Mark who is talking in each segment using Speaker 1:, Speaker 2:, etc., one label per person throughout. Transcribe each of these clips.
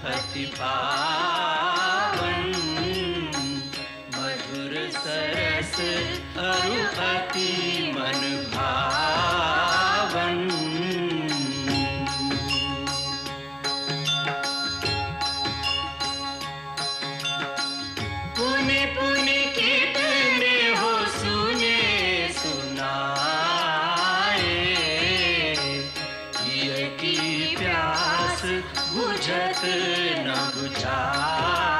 Speaker 1: अति पावन, मधुर सरस अरु अति मन भावन। पुनि पुनि कितने हो सुने सुनाए, ये की प्यास बुझत न बुझाए।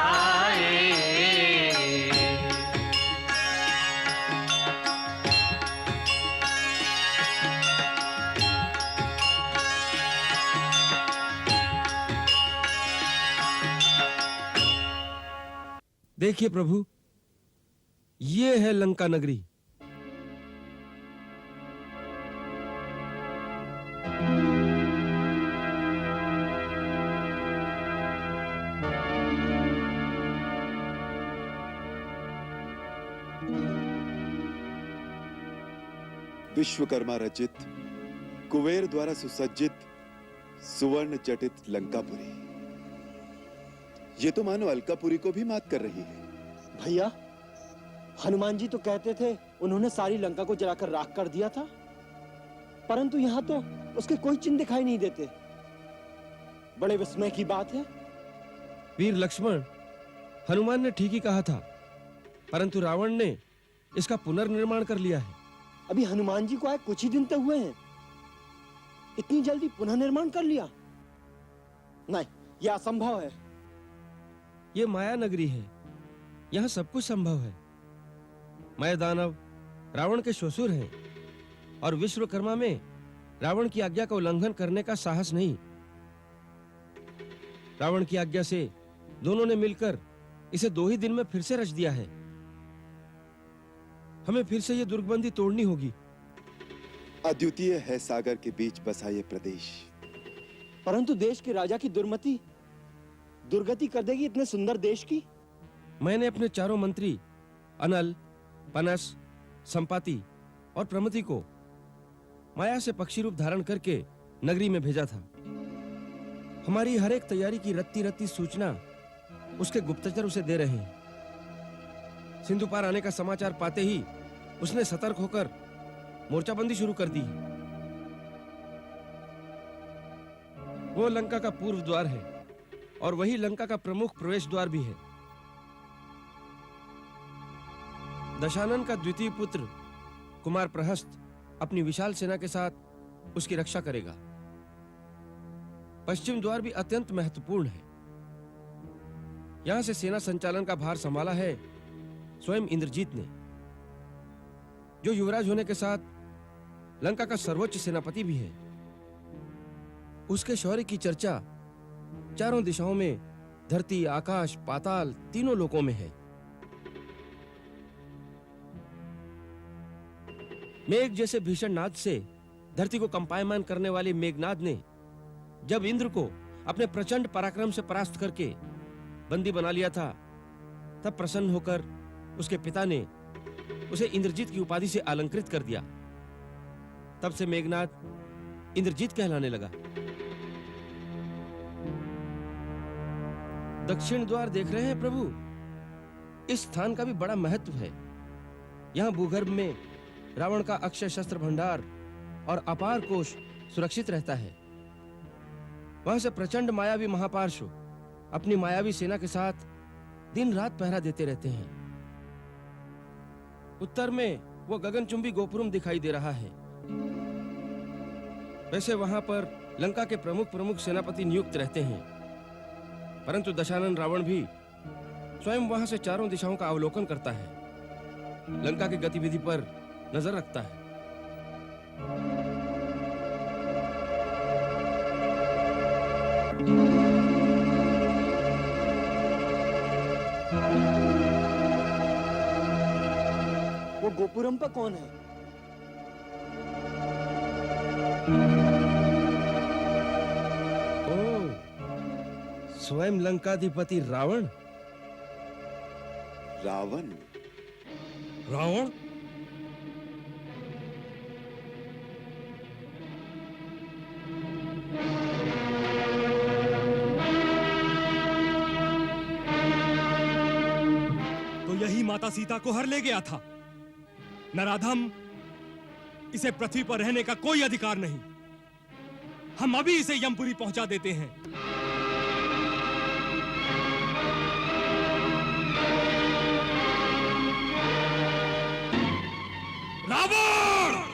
Speaker 2: देखिए प्रभु, ये है लंका नगरी।
Speaker 3: विश्वकर्मा रचित, कुबेर द्वारा सुसज्जित, सुवर्ण जटित लंकापुरी। ये तो मानो अलकापुरी को भी मात कर रही है।
Speaker 4: भैया, हनुमान जी तो कहते थे उन्होंने सारी लंका को जलाकर राख कर दिया था, परंतु यहाँ तो उसके कोई चिन्ह दिखाई नहीं देते। बड़े विस्मय की बात है।
Speaker 2: वीर लक्ष्मण, हनुमान ने ठीक ही कहा था, परंतु रावण ने इसका पुनर्निर्माण कर लिया है।
Speaker 4: अभी हनुमान जी को आए कुछ ही दिन तो हुए हैं, इतनी जल्दी पुनः निर्माण कर लिया? नहीं, यह असंभव है।
Speaker 2: ये माया नगरी है, यहाँ सब कुछ संभव है। मैं दानव रावण के ससुर हैं और विश्वकर्मा में रावण की आज्ञा का उल्लंघन करने का साहस नहीं। रावण की आज्ञा से दोनों ने मिलकर इसे 2 ही दिन में फिर से रच दिया है। हमें फिर से ये दुर्गबंदी तोड़नी होगी।
Speaker 3: अद्वितीय है सागर के बीच बसा ये प्रदेश,
Speaker 4: परंतु देश के राजा की दुर्गति कर देगी इतने सुंदर देश की।
Speaker 2: मैंने अपने चारों मंत्री अनल, पनस, संपाति और प्रमति को माया से पक्षी रूप धारण करके नगरी में भेजा था। हमारी हर एक तैयारी की रत्ती रत्ती सूचना उसके गुप्तचर उसे दे रहे हैं। सिंधु पार आने का समाचार पाते ही उसने सतर्क होकर मोर्चाबंदी शुरू कर दी। वो लंका का पूर्व द्वार है और वही लंका का प्रमुख प्रवेश द्वार भी है। दशानन का द्वितीय पुत्र कुमार प्रहस्त अपनी विशाल सेना के साथ उसकी रक्षा करेगा। पश्चिम द्वार भी अत्यंत महत्वपूर्ण है। यहां से सेना संचालन का भार संभाला है स्वयं इंद्रजीत ने, जो युवराज होने के साथ लंका का सर्वोच्च सेनापति भी है। उसके शौर्य की चर्चा चारों दिशाओं में, धरती, आकाश, पाताल तीनों लोकों में है। मेघ जैसे भीषण नाद से धरती को कंपायमान करने वाले मेघनाद ने जब इंद्र को अपने प्रचंड पराक्रम से परास्त करके बंदी बना लिया था, तब प्रसन्न होकर उसके पिता ने उसे इंद्रजीत की उपाधि से अलंकृत कर दिया। तब से मेघनाद इंद्रजीत कहलाने लगा। दक्षिण द्वार देख रहे हैं प्रभु, इस स्थान का भी बड़ा महत्व है। यहाँ भूगर्भ में रावण का अक्षय शस्त्र भंडार और अपार कोष सुरक्षित रहता है। वहां से प्रचंड मायावी महापार्श्व अपनी मायावी सेना के साथ दिन रात पहरा देते रहते हैं। उत्तर में वो गगनचुंबी गोपुरम दिखाई दे रहा है। वैसे वहां पर लंका के प्रमुख सेनापति नियुक्त रहते हैं, परंतु दशानन रावण भी स्वयं वहां से चारों दिशाओं का अवलोकन करता है, लंका की गतिविधि पर नजर रखता है।
Speaker 4: वो गोपुरम पर कौन है?
Speaker 2: ओ, स्वयं लंकाधिपति रावण।
Speaker 3: रावण?
Speaker 2: रावण?
Speaker 5: माता सीता को हर ले गया था। नराधम, इसे पृथ्वी पर रहने का कोई अधिकार नहीं। हम अभी इसे यमपुरी पहुंचा देते हैं। रावण!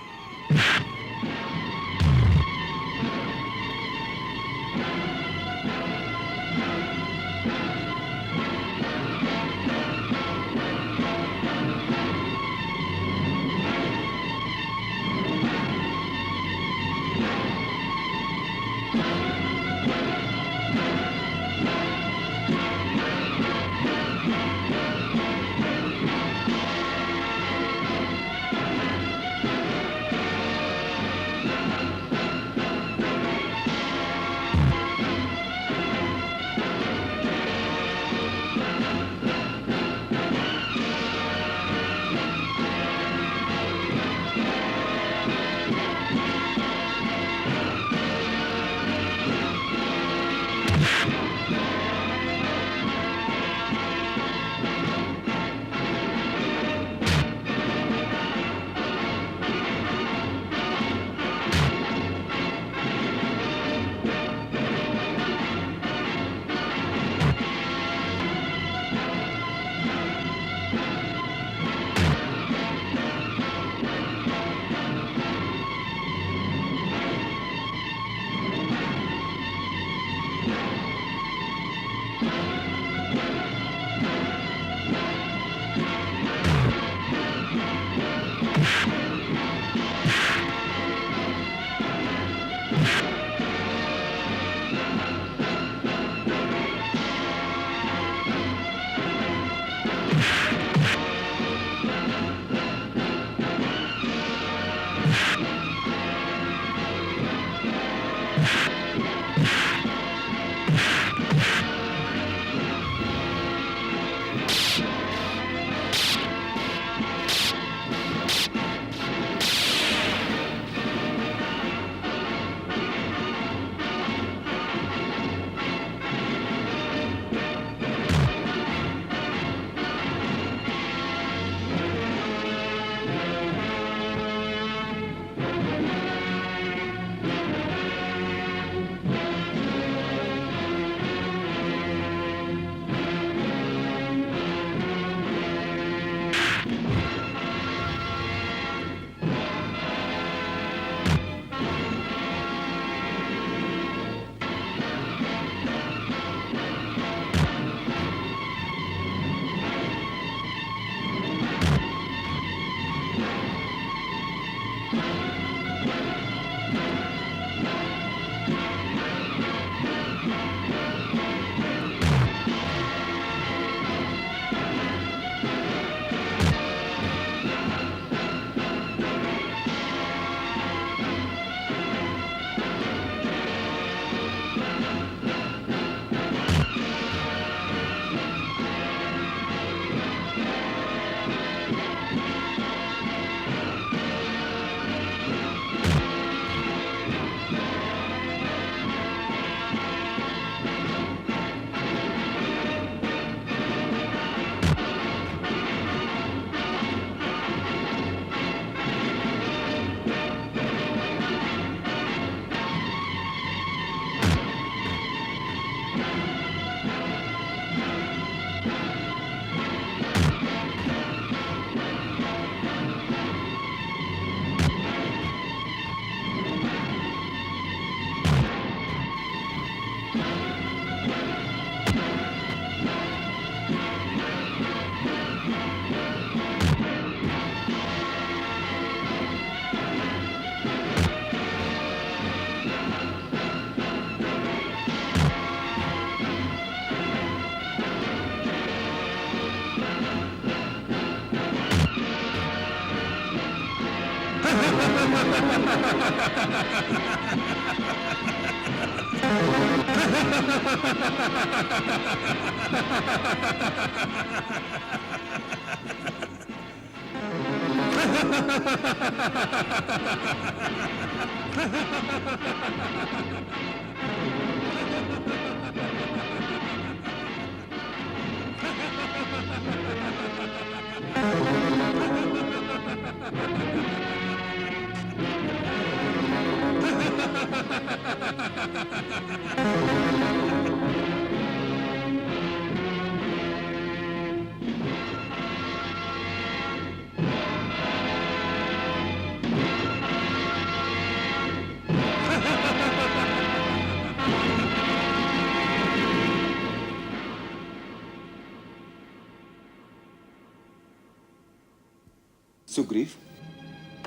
Speaker 3: सुग्रीव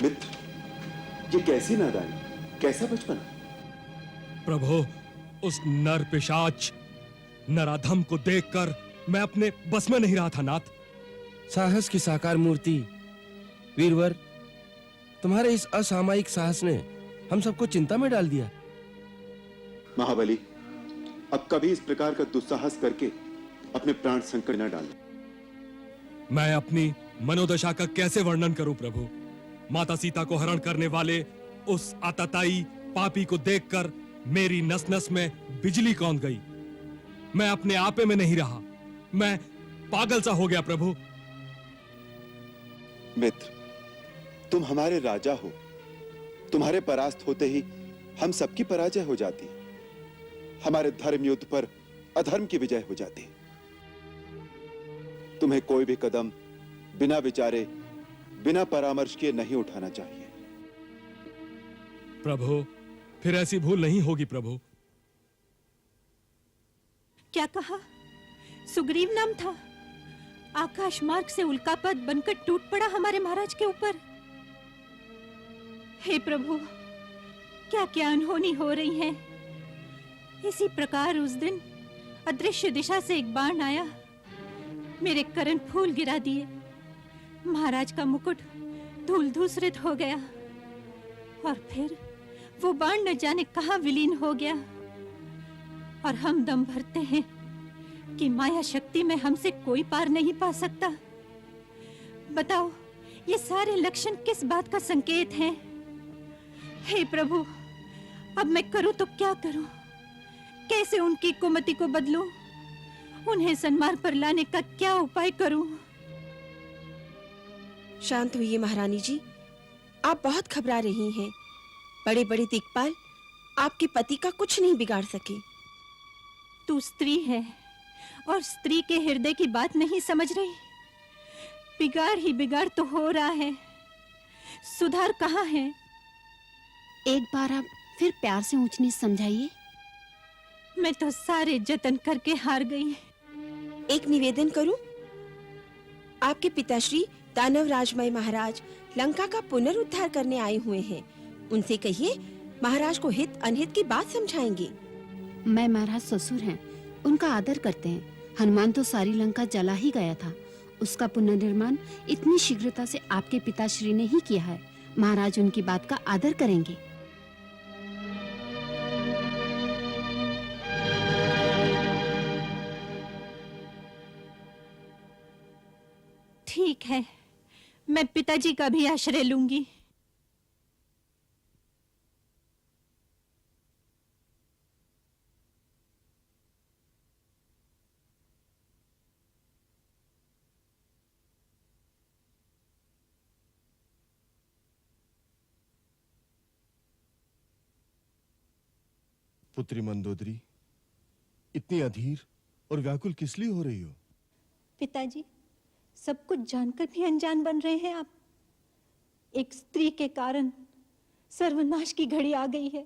Speaker 3: मित्र, ये कैसी नादानी, कैसा बचपना।
Speaker 5: प्रभु, उस नर पिशाच नराधम को देखकर मैं अपने बस में नहीं रहा था नाथ।
Speaker 2: साहस की साकार मूर्ति वीरवर, तुम्हारे इस असामायिक साहस ने हम सबको चिंता में डाल दिया।
Speaker 3: महाबली, अब कभी इस प्रकार का दुस्साहस करके अपने प्राण संकट न डालें।
Speaker 5: मैं अपनी मनोदशा का कैसे वर्णन करूं प्रभु। माता सीता को हरण करने वाले उस आतताई पापी को देखकर मेरी नस नस में बिजली कौंध गई। मैं अपने आपे में नहीं रहा, मैं पागल सा हो गया प्रभु।
Speaker 3: मित्र, तुम हमारे राजा हो, तुम्हारे परास्त होते ही हम सबकी पराजय हो जाती, हमारे धर्म युद्ध पर अधर्म की विजय हो जाती। तुम्हें कोई भी कदम बिना विचारे, बिना परामर्श किए नहीं उठाना चाहिए।
Speaker 5: प्रभु, फिर ऐसी भूल नहीं होगी प्रभु।
Speaker 6: क्या कहा? सुग्रीव नाम था? आकाश मार्ग से उल्कापात बनकर टूट पड़ा हमारे महाराज के ऊपर। हे प्रभु, क्या क्या अनहोनी हो रही है। इसी प्रकार उस दिन अदृश्य दिशा से एक बाण आया, मेरे करण फूल गिरा दिए, महाराज का मुकुट धूल धूसरित हो गया, और फिर वो बाण न जाने कहां विलीन हो गया। और हम दम भरते हैं कि माया शक्ति में हमसे कोई पार नहीं पा सकता। बताओ, ये सारे लक्षण किस बात का संकेत हैं? हे प्रभु, अब मैं करूं तो क्या करूं? कैसे उनकी कुमति को बदलूं? उन्हें सन्मार्ग पर लाने का क्या उपाय करूं?
Speaker 7: शांत हुइए महारानी जी, आप बहुत घबरा रही हैं। बड़े बड़े दिक्पाल आपके पति का कुछ नहीं बिगाड़ सके।
Speaker 6: तू स्त्री है और स्त्री के हृदय की बात नहीं समझ रही। बिगाड़ ही बिगाड़ तो हो रहा है, सुधार कहाँ है?
Speaker 8: एक बार आप फिर प्यार से ऊंच नीच समझाइए।
Speaker 6: मैं तो सारे जतन करके हार गई।
Speaker 7: एक निवेदन करूं? आपके पिताश्री दानव राजमय महाराज लंका का पुनरुद्धार करने आए हुए हैं। उनसे कहिए महाराज को हित अनहित की बात समझाएंगे।
Speaker 8: मैं महाराज ससुर हैं, उनका आदर करते हैं। हनुमान तो सारी लंका जला ही गया था, उसका पुनर्निर्माण इतनी शीघ्रता से आपके पिताश्री ने ही किया है। महाराज उनकी बात का आदर करेंगे।
Speaker 6: ठीक है, मैं पिताजी का भी आश्रय लूंगी।
Speaker 9: पुत्री मंदोदरी, इतनी अधीर और व्याकुल किस लिए हो रही हो?
Speaker 6: पिताजी, सब कुछ जानकर भी अनजान बन रहे हैं आप। एक स्त्री के कारण सर्वनाश की घड़ी आ गई है।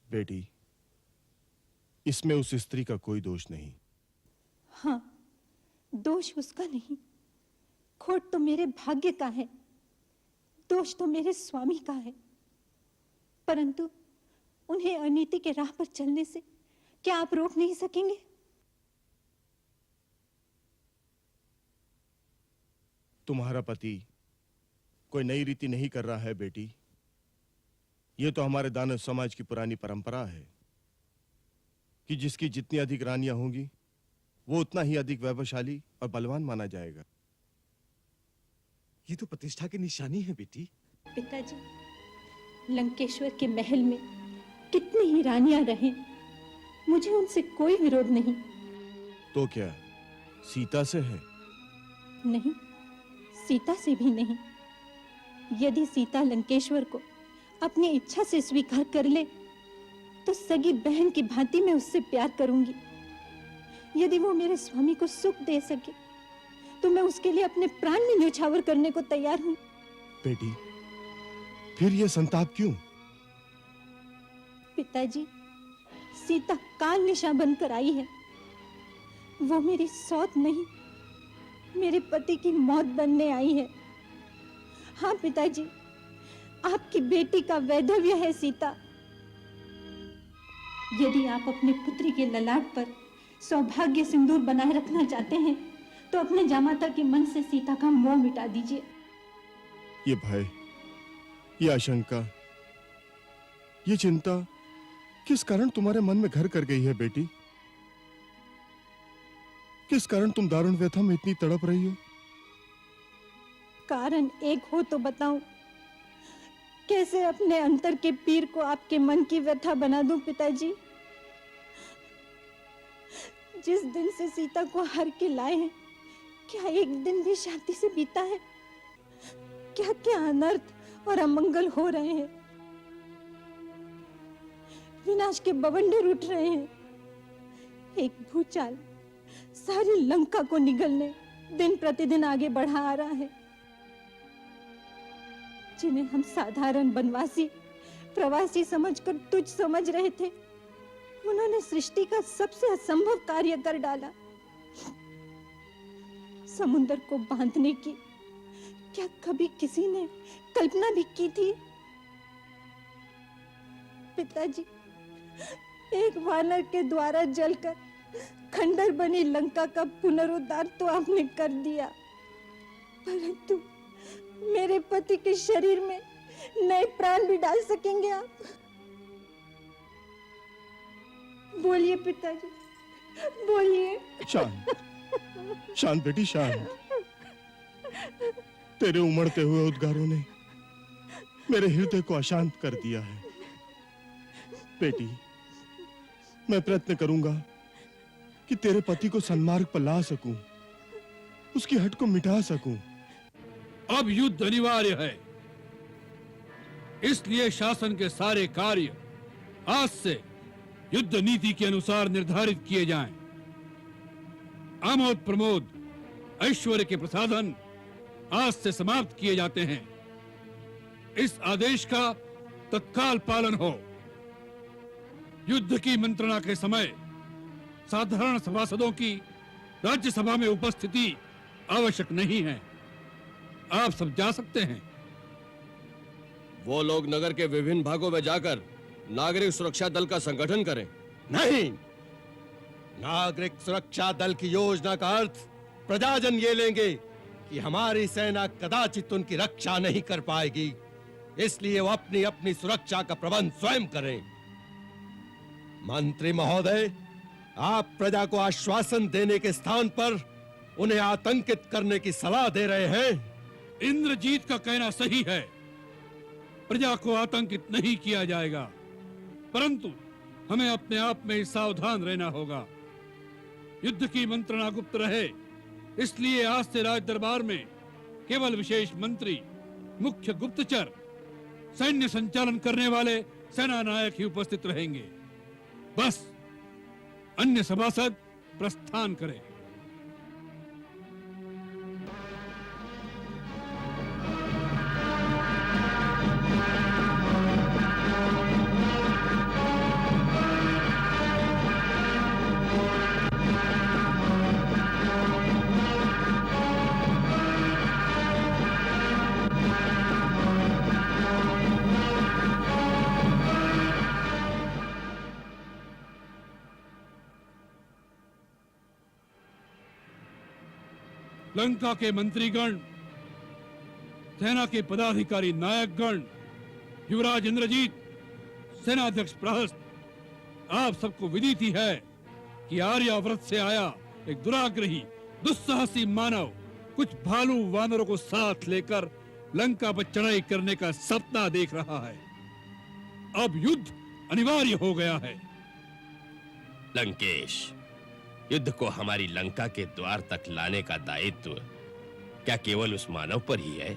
Speaker 9: बेटी, इसमें उस स्त्री का कोई दोष नहीं।
Speaker 6: हाँ, दोष उसका नहीं, खोट तो मेरे भाग्य का है, दोष तो मेरे स्वामी का है। परंतु उन्हें अनीति के राह पर चलने से क्या आप रोक नहीं सकेंगे?
Speaker 9: तुम्हारा पति कोई नई रीति नहीं कर रहा है बेटी। यह तो हमारे दानव समाज की पुरानी परंपरा है कि जिसकी जितनी अधिक रानियां होंगी वो उतना ही अधिक वैभवशाली और बलवान माना जाएगा।
Speaker 10: ये तो प्रतिष्ठा की निशानी है बेटी।
Speaker 6: पिताजी, लंकेश्वर के महल में कितनी ही रानियां रहें, मुझे उनसे कोई विरोध नहीं।
Speaker 9: तो क्या सीता से है?
Speaker 6: नहीं, सीता से भी नहीं। यदि सीता लंकेश्वर को अपनी इच्छा से स्वीकार कर ले तो सगी बहन की भांति मैं उससे प्यार करूंगी। यदि वो मेरे स्वामी को सुख दे सके तो मैं उसके लिए अपने प्राण भी न्यौछावर करने को तैयार हूं।
Speaker 9: बेटी, फिर ये संताप क्यों?
Speaker 6: पिताजी, सीता काल निशा बनकर आई है। वो मेरी सौत नहीं, मेरे पति की मौत बनने आई है। हाँ पिताजी, आपकी बेटी का वैधव्य है सीता। यदि आप अपने पुत्री के ललाट पर सौभाग्य सिंदूर बनाए रखना चाहते हैं तो अपने जामाता के मन से सीता का मोह मिटा दीजिए।
Speaker 9: ये भय, ये आशंका, ये चिंता किस कारण तुम्हारे मन में घर कर गई है बेटी? किस कारण तुम दारुण व्यथा में इतनी तड़प रही हो?
Speaker 6: कारण एक हो तो बताऊं। कैसे अपने अंतर के पीर को आपके मन की व्यथा बना दूं पिताजी? जिस दिन से सीता को हर के लाए हैं, क्या एक दिन भी शांति से बीता है? क्या क्या अनर्थ और अमंगल हो रहे हैं। विनाश के बवंडर उठ रहे हैं। एक भूचाल सारी लंका को निगलने दिन प्रतिदिन आगे बढ़ा आ रहा है। जिन्हें हम साधारण बनवासी, प्रवासी समझकर तुच्छ समझ रहे थे, उन्होंने सृष्टि का सबसे असंभव कार्य कर डाला। समुद्र को बांधने की क्या कभी किसी ने कल्पना भी की थी? पिताजी, एक वानर के द्वारा जलकर खंडर बनी लंका का पुनरुद्धार तो आपने कर दिया, परंतु मेरे पति के शरीर में नए प्राण भी डाल सकेंगे आप? बोलिए पिताजी, बोलिए।
Speaker 9: शांत, शांत बेटी, शांत। तेरे उमड़ते हुए उद्गारों ने मेरे हृदय को अशांत कर दिया है। बेटी, मैं प्रयत्न करूंगा कि तेरे पति को सन्मार्ग पर ला सकूं, उसकी हट को मिटा सकूं।
Speaker 11: अब युद्ध अनिवार्य है, इसलिए शासन के सारे कार्य आज से युद्ध नीति के अनुसार निर्धारित किए जाएं। आमोद प्रमोद, ऐश्वर्य के प्रसाधन आज से समाप्त किए जाते हैं। इस आदेश का तत्काल पालन हो। युद्ध की मंत्रणा के समय साधारण सभासदों की राज्यसभा में उपस्थिति आवश्यक नहीं है। आप सब जा सकते हैं।
Speaker 12: वो लोग नगर के विभिन्न भागों में जाकर नागरिक सुरक्षा दल का संगठन करें।
Speaker 9: नहीं, नागरिक सुरक्षा दल की योजना का अर्थ प्रजाजन ये लेंगे कि हमारी सेना कदाचित उनकी रक्षा नहीं कर पाएगी, इसलिए वो अपनी अपनी सुरक्षा का प्रबंध स्वयं करें। मंत्री महोदय, आप प्रजा को आश्वासन देने के स्थान पर उन्हें आतंकित करने की सलाह दे रहे हैं।
Speaker 11: इंद्रजीत का कहना सही है, प्रजा को आतंकित नहीं किया जाएगा, परंतु हमें अपने आप में सावधान रहना होगा। युद्ध की मंत्रणा गुप्त रहे, इसलिए आज से राज दरबार में केवल विशेष मंत्री, मुख्य गुप्तचर, सैन्य संचालन करने वाले सेना नायक ही उपस्थित रहेंगे। बस अन्य सभासद प्रस्थान करें। लंका के मंत्रीगण, सेना के पदाधिकारी नायकगण, युवराज इंद्रजीत, सेनाध्यक्ष प्रहस्त, आप सबको विदित ही है कि आर्याव्रत से आया एक दुराग्रही, दुस्साहसी मानव कुछ भालू वानरों को साथ लेकर लंका पर चढ़ाई करने का सपना देख रहा है। अब युद्ध अनिवार्य हो गया है।
Speaker 12: लंकेश, युद्ध को हमारी लंका के द्वार तक लाने का दायित्व क्या केवल उस मानव पर ही है?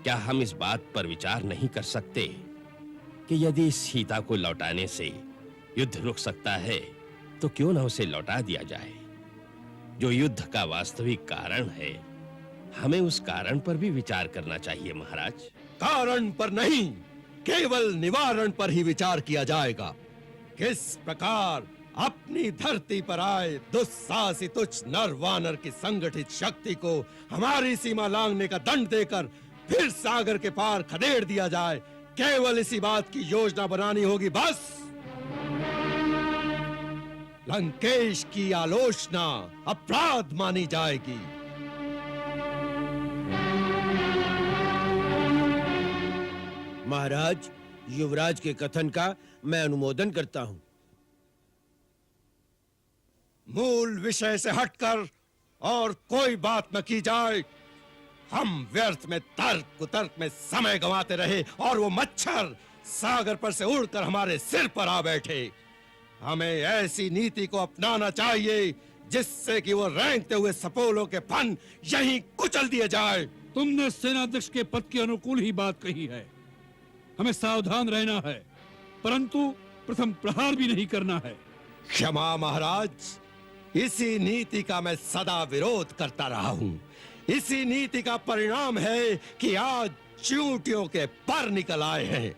Speaker 12: क्या हम इस बात पर विचार नहीं कर सकते
Speaker 2: कि यदि सीता को लौटाने से युद्ध रुक सकता है तो क्यों ना उसे लौटा दिया जाए। जो युद्ध का वास्तविक कारण है, हमें उस कारण पर भी विचार करना चाहिए महाराज।
Speaker 12: कारण पर नहीं, केवल निवारण पर ही विचार किया जाएगा। किस प्रकार अपनी धरती पर आए दुस्साहसी तुच्छ नर वानर की संगठित शक्ति को हमारी सीमा लांघने का दंड देकर फिर सागर के पार खदेड़ दिया जाए, केवल इसी बात की योजना बनानी होगी बस। लंकेश की आलोचना अपराध मानी जाएगी।
Speaker 4: महाराज, युवराज के कथन का मैं अनुमोदन करता हूं।
Speaker 12: मूल विषय से हटकर और कोई बात न की जाए। हम व्यर्थ में तर्क कुतर्क में समय गंवाते रहे और वो मच्छर सागर पर से उड़कर हमारे सिर पर आ बैठे। हमें ऐसी नीति को अपनाना चाहिए जिससे कि वो रेंगते हुए सपोलों के फन यहीं कुचल दिए जाए।
Speaker 11: तुमने सेनाध्यक्ष के पद के अनुकूल ही बात कही है। हमें सावधान रहना है, परंतु प्रथम प्रहार भी नहीं करना है।
Speaker 12: क्षमा महाराज, इसी नीति का मैं सदा विरोध करता रहा हूं। इसी नीति का परिणाम है कि आज चींटियों के पर निकल आए हैं।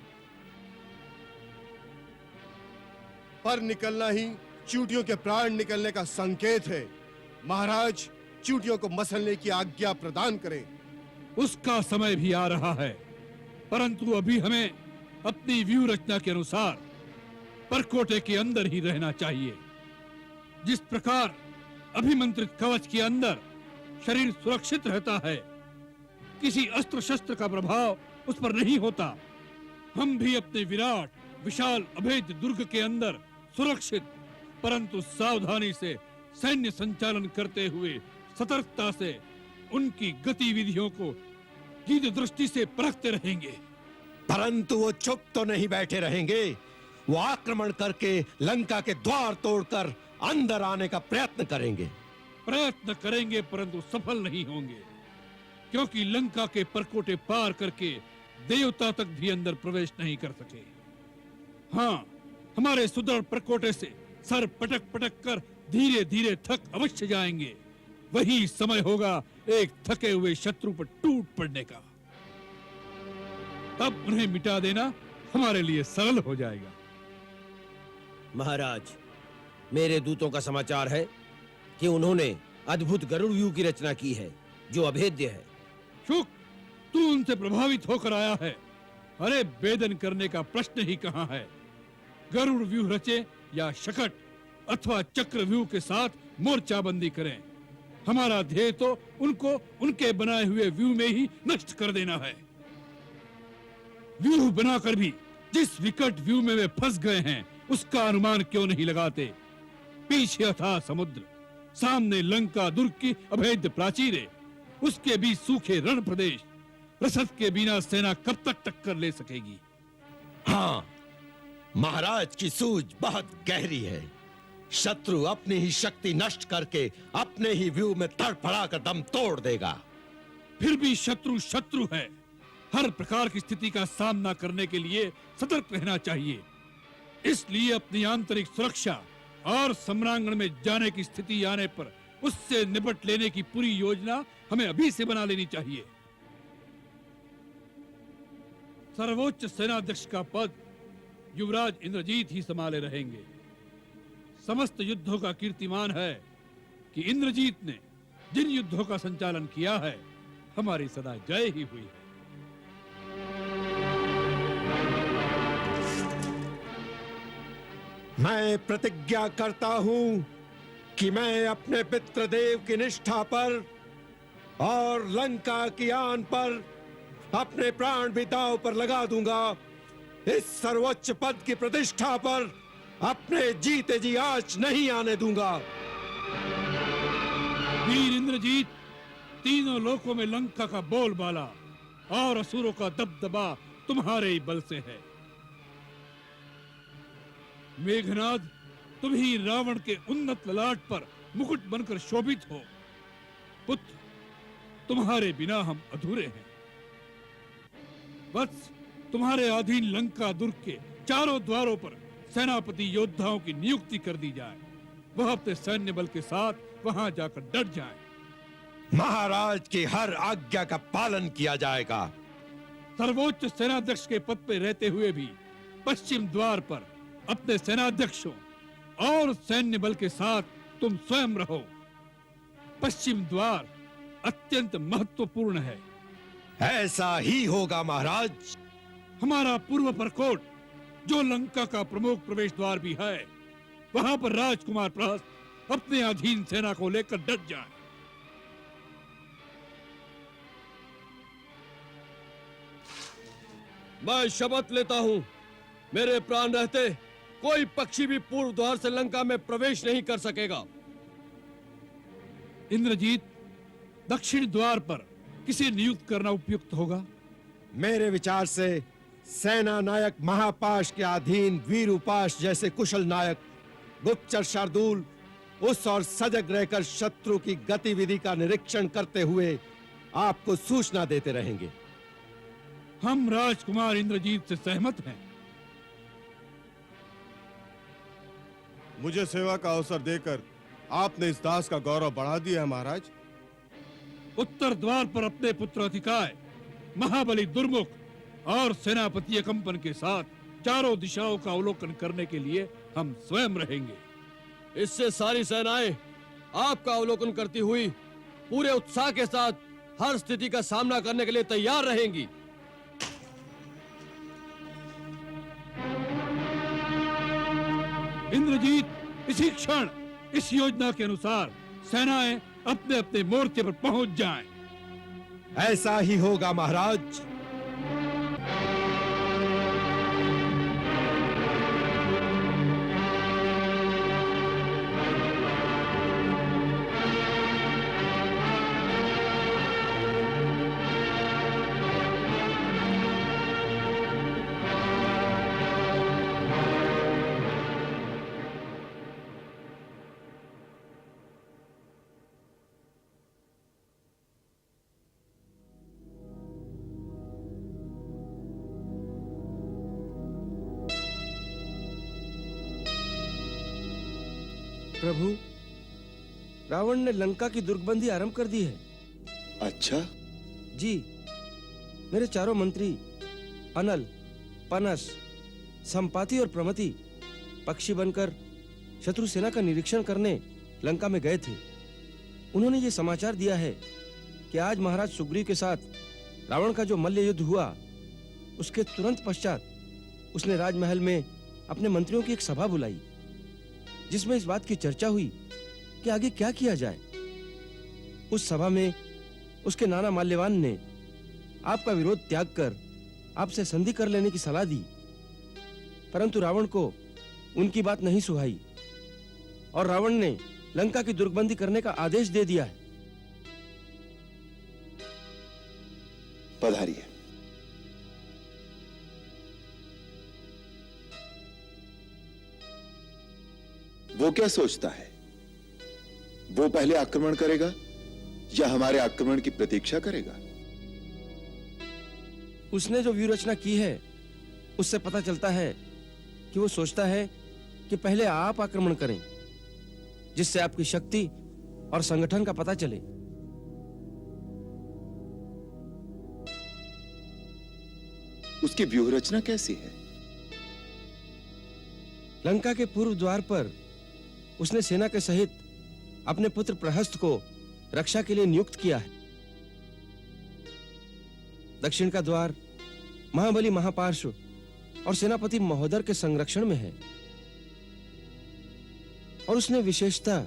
Speaker 9: पर निकलना ही चींटियों के प्राण निकलने का संकेत है। महाराज, चींटियों को मसलने की आज्ञा प्रदान करें।
Speaker 11: उसका समय भी आ रहा है, परंतु अभी हमें अपनी व्यूह रचना के अनुसार परकोटे के अंदर ही रहना चाहिए। जिस प्रकार अभिमंत्रित कवच के अंदर शरीर सुरक्षित रहता है, किसी अस्त्र शस्त्र का प्रभाव उस पर नहीं होता, हम भी अपने विराट विशाल अभेद्य दुर्ग के अंदर सुरक्षित परंतु सावधानी से सैन्य संचालन करते हुए सतर्कता से उनकी गतिविधियों को कीद दृष्टि से परखते रहेंगे।
Speaker 12: परंतु वो चुप तो नहीं बैठे रहेंगे। वो आक्रमण करके लंका के द्वार तोड़कर अंदर आने का प्रयत्न करेंगे।
Speaker 11: प्रयत्न करेंगे परंतु सफल नहीं होंगे, क्योंकि लंका के परकोटे पार करके देवता तक भी अंदर प्रवेश नहीं कर सके। हाँ, हमारे सुदृढ़ परकोटे से सर पटक पटक कर धीरे धीरे थक अवश्य जाएंगे। वही समय होगा एक थके हुए शत्रु पर टूट पड़ने का। तब उन्हें मिटा देना हमारे लिए सरल हो जाएगा।
Speaker 4: महाराज, मेरे दूतों का समाचार है कि उन्होंने अद्भुत गरुड़ व्यूह की रचना की है जो अभेद्य है।
Speaker 11: शुक, तू उनसे प्रभावित होकर आया है। अरे, वेदन करने का प्रश्न ही कहां है। गरुड़ व्यूह रचे या शकट अथवा चक्र व्यूह के साथ मोर्चाबंदी करें, हमारा ध्येय तो उनको उनके बनाए हुए व्यूह में ही नष्ट कर देना है। व्यूह बनाकर भी जिस विकट व्यूह में वे फंस गए हैं उसका अनुमान क्यों नहीं लगाते। पीछे अथाह समुद्र, सामने लंका दुर्ग की अभेद्य प्राचीरें, उसके बीच सूखे रण प्रदेश। रसद के बिना सेना कब तक टक्कर ले सकेगी।
Speaker 12: हाँ, महाराज की सूझ बहुत गहरी है। शत्रु अपनी ही शक्ति नष्ट करके अपने ही व्यूह में तड़फड़ा कर दम तोड़ देगा।
Speaker 11: फिर भी शत्रु शत्रु है। हर प्रकार की स्थिति का सामना करने के लिए सतर्क रहना चाहिए। इसलिए अपनी आंतरिक सुरक्षा और सम्रांगण में जाने की स्थिति आने पर उससे निपट लेने की पूरी योजना हमें अभी से बना लेनी चाहिए। सर्वोच्च सेनाध्यक्ष का पद युवराज इंद्रजीत ही संभाले रहेंगे। समस्त युद्धों का कीर्तिमान है कि इंद्रजीत ने जिन युद्धों का संचालन किया है, हमारी सदा जय ही हुई है।
Speaker 12: मैं प्रतिज्ञा करता हूं कि मैं अपने पितृदेव की निष्ठा पर और लंका की आन पर अपने प्राण भी दांव पर लगा दूंगा। इस सर्वोच्च पद की प्रतिष्ठा पर अपने जीते जी आंच नहीं आने दूंगा।
Speaker 11: वीर इंद्रजीत, तीनों लोकों में लंका का बोलबाला और असुरों का दबदबा तुम्हारे ही बल से है। मेघनाद, तुम ही रावण के उन्नत ललाट पर मुकुट बनकर शोभित हो। पुत्र, तुम्हारे बिना हम अधूरे हैं। वत्स, तुम्हारे अधीन लंका दुर्ग के चारों द्वारों पर सेनापति योद्धाओं की नियुक्ति कर दी जाए। वह अपने सैन्य बल के साथ वहां जाकर डट जाएं।
Speaker 12: महाराज की हर आज्ञा का पालन किया जाएगा।
Speaker 11: सर्वोच्च सेनाध्यक्ष के पद पर रहते हुए भी पश्चिम द्वार पर अपने सेनाध्यक्षों और सैन्य बल के साथ तुम स्वयं रहो। पश्चिम द्वार अत्यंत महत्वपूर्ण है।
Speaker 12: ऐसा ही होगा महाराज।
Speaker 11: हमारा पूर्व प्रकोट जो लंका का प्रमुख प्रवेश द्वार भी है, वहां पर राजकुमार प्रहस्त अपने अधीन सेना को लेकर डट जाए।
Speaker 2: मैं शपथ लेता हूं, मेरे प्राण रहते कोई पक्षी भी पूर्व द्वार से लंका में प्रवेश नहीं कर सकेगा।
Speaker 11: इंद्रजीत, दक्षिण द्वार पर किसे नियुक्त करना उपयुक्त होगा?
Speaker 12: मेरे विचार से सेना नायक महापाश के अधीन वीर उपाश जैसे कुशल नायक गुप्तचर शार्दूल उस और सजग रहकर शत्रु की गतिविधि का निरीक्षण करते हुए आपको सूचना देते रहेंगे।
Speaker 11: हम राजकुमार इंद्रजीत से सहमत हैं।
Speaker 9: मुझे सेवा का अवसर देकर आपने इस दास का गौरव बढ़ा दिया है महाराज।
Speaker 11: उत्तर द्वार पर अपने पुत्र अतिकाय, महाबली दुर्मुख और सेनापति कंपन के साथ चारों दिशाओं का अवलोकन करने के लिए हम स्वयं रहेंगे।
Speaker 2: इससे सारी सेनाएं आपका अवलोकन करती हुई पूरे उत्साह के साथ हर स्थिति का सामना करने के लिए तैयार रहेंगी।
Speaker 11: इंद्रजीत, इसी क्षण इस योजना के अनुसार सेनाएं अपने अपने मोर्चे पर पहुंच जाएं।
Speaker 12: ऐसा ही होगा महाराज।
Speaker 2: प्रभु, रावण ने लंका की दुर्गबंदी आरंभ कर दी है।
Speaker 3: अच्छा?
Speaker 2: जी, मेरे चारों मंत्री अनल, पनस, संपाति और प्रमति पक्षी बनकर शत्रु सेना का निरीक्षण करने लंका में गए थे। उन्होंने ये समाचार दिया है कि आज महाराज सुग्रीव के साथ रावण का जो मल्ल युद्ध हुआ, उसके तुरंत पश्चात उसने राजमहल में अपने मंत्रियों की एक सभा बुलाई, जिसमें इस बात की चर्चा हुई कि आगे क्या किया जाए। उस सभा में उसके नाना माल्यवान ने आपका विरोध त्याग कर आपसे संधि कर लेने की सलाह दी, परंतु रावण को उनकी बात नहीं सुहाई और रावण ने लंका की दुर्गबंदी करने का आदेश दे दिया है।
Speaker 3: पधारिए। वो क्या सोचता है? वो पहले आक्रमण करेगा या हमारे आक्रमण की प्रतीक्षा करेगा?
Speaker 2: उसने जो व्यूह रचना की है, उससे पता चलता है कि वो सोचता है कि पहले आप आक्रमण करें, जिससे आपकी शक्ति और संगठन का पता चले।
Speaker 3: उसकी व्यूह रचना कैसी है?
Speaker 2: लंका के पूर्व द्वार पर उसने सेना के सहित अपने पुत्र प्रहस्त को रक्षा के लिए नियुक्त किया है। दक्षिण का द्वार महाबली महापार्श्व और सेनापति महोदर के संरक्षण में है और उसने विशेषतः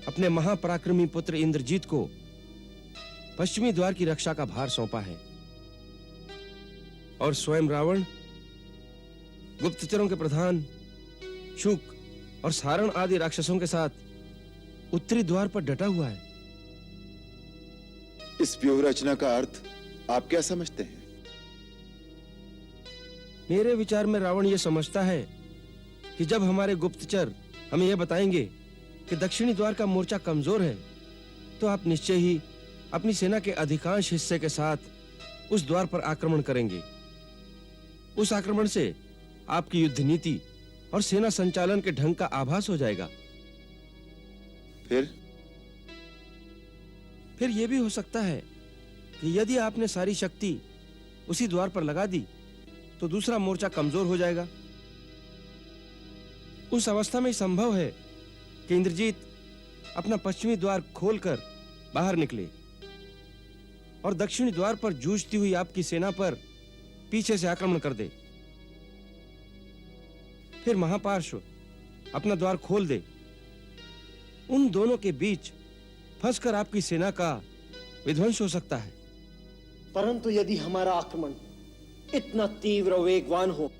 Speaker 2: अपने महापराक्रमी पुत्र इंद्रजीत को पश्चिमी द्वार की रक्षा का भार सौंपा है और स्वयं रावण गुप्तचरों के प्रधान शुक और सारण आदि राक्षसों के साथ उत्तरी द्वार पर डटा हुआ है।
Speaker 3: इस व्यूह रचना का अर्थ आप क्या समझते हैं?
Speaker 2: मेरे विचार में रावण यह समझता है कि जब हमारे गुप्तचर हमें यह बताएंगे कि दक्षिणी द्वार का मोर्चा कमजोर है, तो आप निश्चय ही अपनी सेना के अधिकांश हिस्से के साथ उस द्वार पर आक्रमण करेंगे उस आक्रमण से आपकी युद्ध नीति और सेना संचालन के ढंग का आभास हो जाएगा।
Speaker 3: फिर
Speaker 2: यह भी हो सकता है कि यदि आपने सारी शक्ति उसी द्वार पर लगा दी तो दूसरा मोर्चा कमजोर हो जाएगा। उस अवस्था में संभव है कि इंद्रजीत अपना पश्चिमी द्वार खोलकर बाहर निकले और दक्षिणी द्वार पर जूझती हुई आपकी सेना पर पीछे से आक्रमण कर दे। फिर महापार्श्व अपना द्वार खोल दे। उन दोनों के बीच फंसकर आपकी सेना का विध्वंस हो सकता है।
Speaker 4: परंतु यदि हमारा आक्रमण इतना तीव्र और वेगवान हो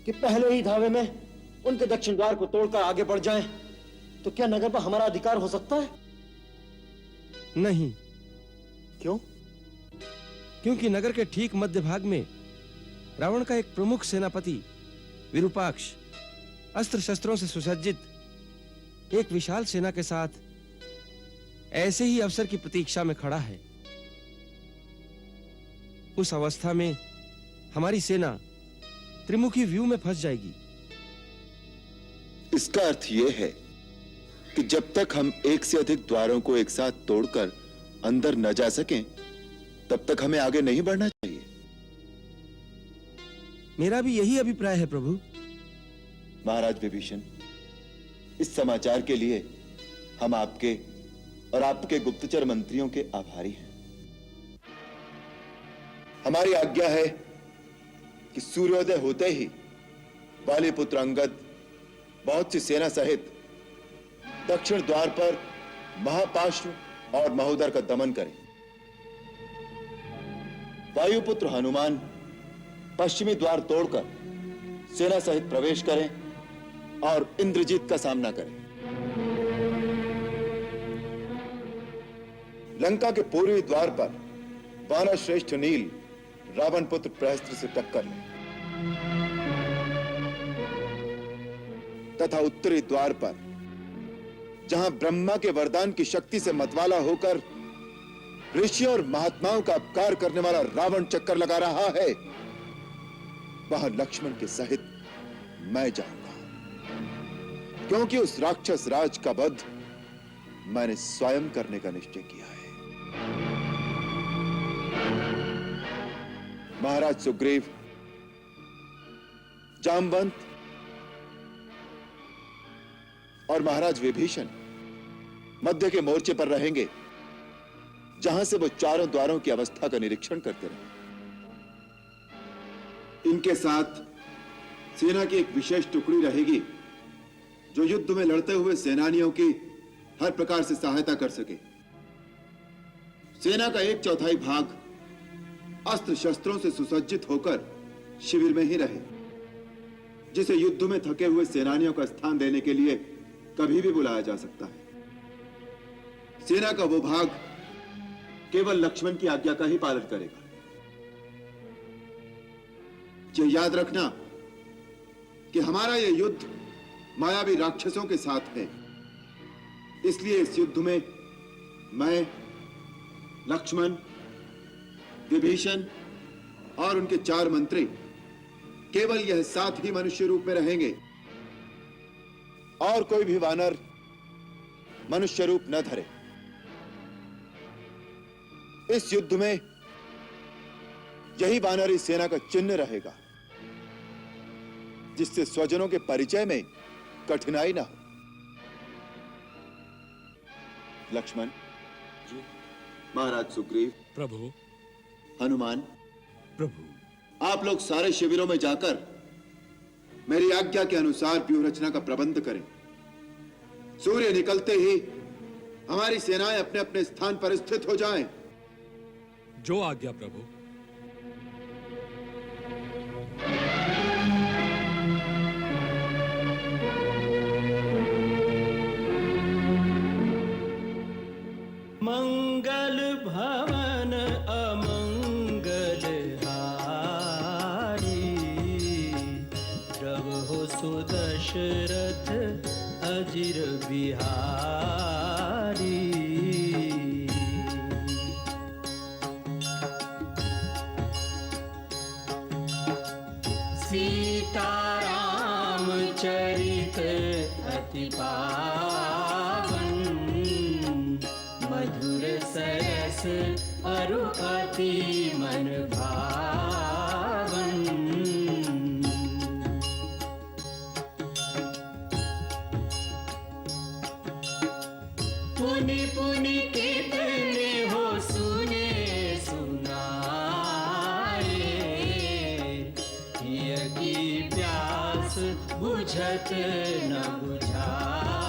Speaker 4: कि पहले ही धावे में उनके दक्षिण द्वार को तोड़कर आगे बढ़ जाएं, तो क्या नगर पर हमारा अधिकार हो सकता है?
Speaker 2: नहीं।
Speaker 4: क्यों?
Speaker 2: क्योंकि नगर के ठीक मध्य भाग में रावण का एक प्रमुख सेनापति विरूपाक्ष अस्त्र शस्त्रों से सुसज्जित एक विशाल सेना के साथ ऐसे ही अवसर की प्रतीक्षा में खड़ा है। उस अवस्था में हमारी सेना त्रिमुखी व्यू में फंस जाएगी।
Speaker 3: इसका अर्थ यह है कि जब तक हम एक से अधिक द्वारों को एक साथ तोड़कर अंदर न जा सकें, तब तक हमें आगे नहीं बढ़ना चाहिए।
Speaker 2: मेरा भी यही अभिप्राय है प्रभु।
Speaker 3: महाराज विभीषण, इस समाचार के लिए हम आपके और आपके गुप्तचर मंत्रियों के आभारी हैं। हमारी आज्ञा है कि सूर्योदय होते ही पालिपुत्र अंगद बहुत सी सेना सहित दक्षिण द्वार पर महापार्श्व और महोदर का दमन करें। वायुपुत्र हनुमान पश्चिमी द्वार तोड़कर सेना सहित प्रवेश करें और इंद्रजीत का सामना करें। लंका के पूर्वी द्वार पर वानर श्रेष्ठ नील रावण पुत्र प्रहस्त्र से टक्कर लें तथा उत्तरी द्वार पर जहां ब्रह्मा के वरदान की शक्ति से मतवाला होकर ऋषि और महात्माओं का अपकार करने वाला रावण चक्कर लगा रहा है, वहां लक्ष्मण के सहित मैं जाऊंगा, क्योंकि उस राक्षस राज का वध मैंने स्वयं करने का निश्चय किया है। महाराज सुग्रीव, जामवंत और महाराज विभीषण मध्य के मोर्चे पर रहेंगे, जहां से वो चारों द्वारों की अवस्था का निरीक्षण करते रहे। इनके साथ सेना की एक विशेष टुकड़ी रहेगी जो युद्ध में लड़ते हुए सेनानियों की हर प्रकार से सहायता कर सके। सेना का 1/4 भाग अस्त्र शस्त्रों से सुसज्जित होकर शिविर में ही रहे, जिसे युद्ध में थके हुए सेनानियों का स्थान देने के लिए कभी भी बुलाया जा सकता है। सेना का वो भाग केवल लक्ष्मण की आज्ञा का ही पालन करेगा। यह याद रखना कि हमारा यह युद्ध मायावी राक्षसों के साथ है, इसलिए इस युद्ध में मैं, लक्ष्मण, विभीषण और उनके 4 मंत्री केवल यह 7 ही मनुष्य रूप में रहेंगे और कोई भी वानर मनुष्य रूप न धरे। इस युद्ध में यही वानरी सेना का चिन्ह रहेगा, जिससे स्वजनों के परिचय में कठिनाई ना हो। लक्ष्मण जी, महाराज सुग्रीव
Speaker 5: प्रभु,
Speaker 3: हनुमान
Speaker 5: प्रभु,
Speaker 3: आप लोग सारे शिविरों में जाकर मेरी आज्ञा के अनुसार व्यूह रचना का प्रबंध करें। सूर्य निकलते ही हमारी सेनाएं अपने अपने स्थान पर स्थित हो जाएं।
Speaker 5: जो आज्ञा प्रभु।
Speaker 1: मंगल भवन अमंगल हारी, प्रभु सुदशरथ अजिर बिहारी। सीताराम चरित अति पावन, मधुर सरस अरु अति मन भावन। पुनि पुनि कितने हो सुने सुनाए, हिय की प्यास बुझत न बुझाए।